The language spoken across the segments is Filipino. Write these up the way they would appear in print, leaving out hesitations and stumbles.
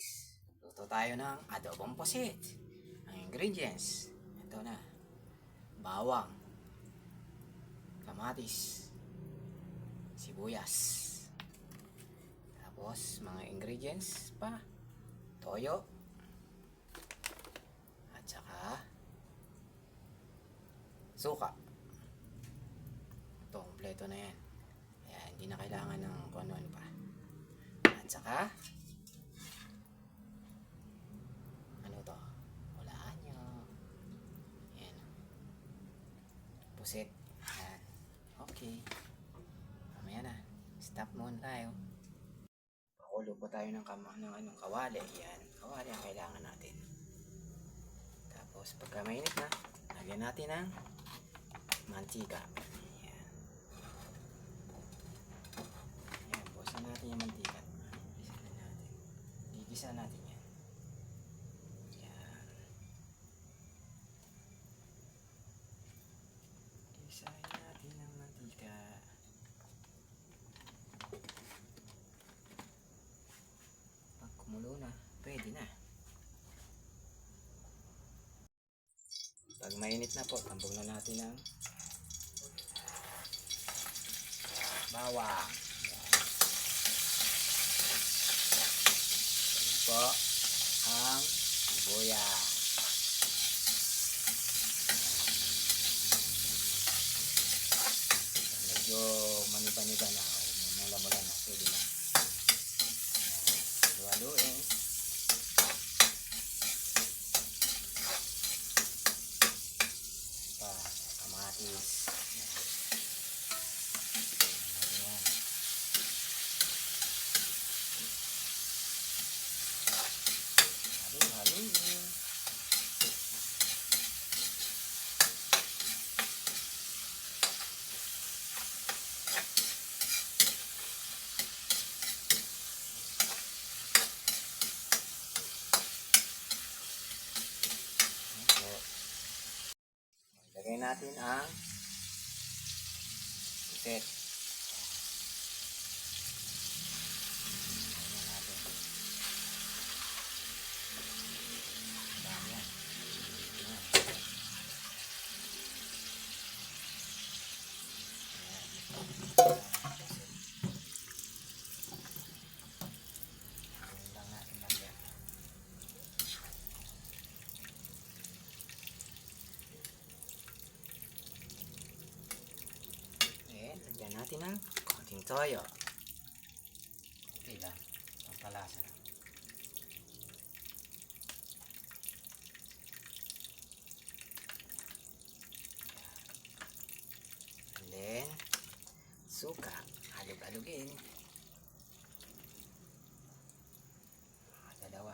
guys, luto tayo ng adobong pusit. Ang ingredients, ito na: bawang, kamatis, sibuyas, tapos mga ingredients pa, toyo, at saka suka. Ito, kompleto na yan. Kaya hindi na kailangan ng kung ano pa. At saka pusit. Ayan. Okay. Mamaya na. Stop muna tayo. Pakulo po tayo ng kawali. Yan. Kawali ang kailangan natin. Tapos pagka mainit na, lagyan natin ng mantika. Yan. Yan. Busan natin yung mantika. Gigisa natin yan. Isahin natin ang mantika. Pag kumulo na, pwede na. Pag mainit na po, tambog na natin ang bawang. Yan po ang sibuyas. Medyo maniba-niba na, mula-mula na, pwede na. Haluin. Pa, kamatis. Ayan. Haluin. Lagay natin ang pusit. Lagyan natin. Dami yan. Lang natin lagyan. Lagyan natin ng konting toyo. Okay lang. Pampalasa lang. And then, suka. Halog-halogin. Dalawa.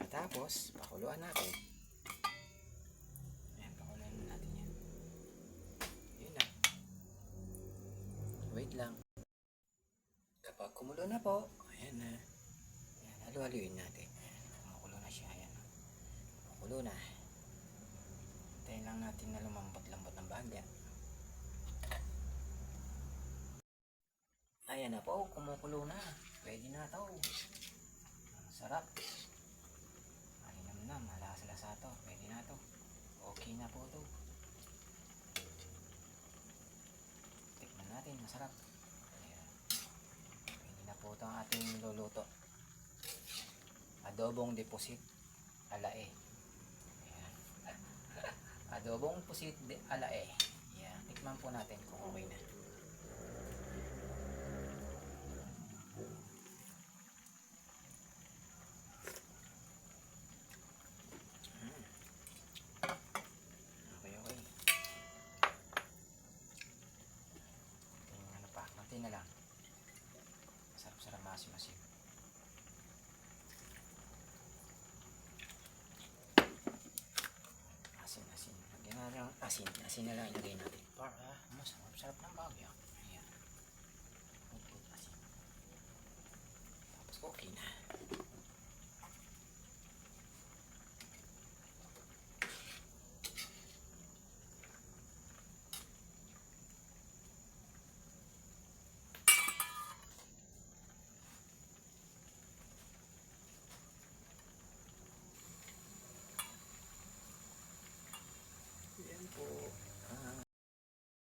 Tapos, pakuluan natin. Ayan, pakuluan natin yan. Yun na. Wait lang. Kapag kumulo na po, ayan na. Ayan, halu-haluin natin. Ayan, kumukulo na siya. Ayan. Kumukulo na. Hintayin lang natin na lumambot-lambot ng bahagya. Ayan na po, kumukulo na. Pwede na ito. Ang sarap. Na, malasa-lasa to. Pwede na to. Okay na po to. Tikman natin. Masarap. Ayan. Pwede na po ito ang ating luluto. Adobong de pusit alae. Ayan. Adobong pusit de alae. Ayan. Tikman po natin kung okay na. Na lang. Sarap-sarap, masim-masim. Asin-asin. Lagyan na lang asin. Asin na lang ilagay natin. Para masarap ng bagyo. Ayan. Asin. Tapos okay na.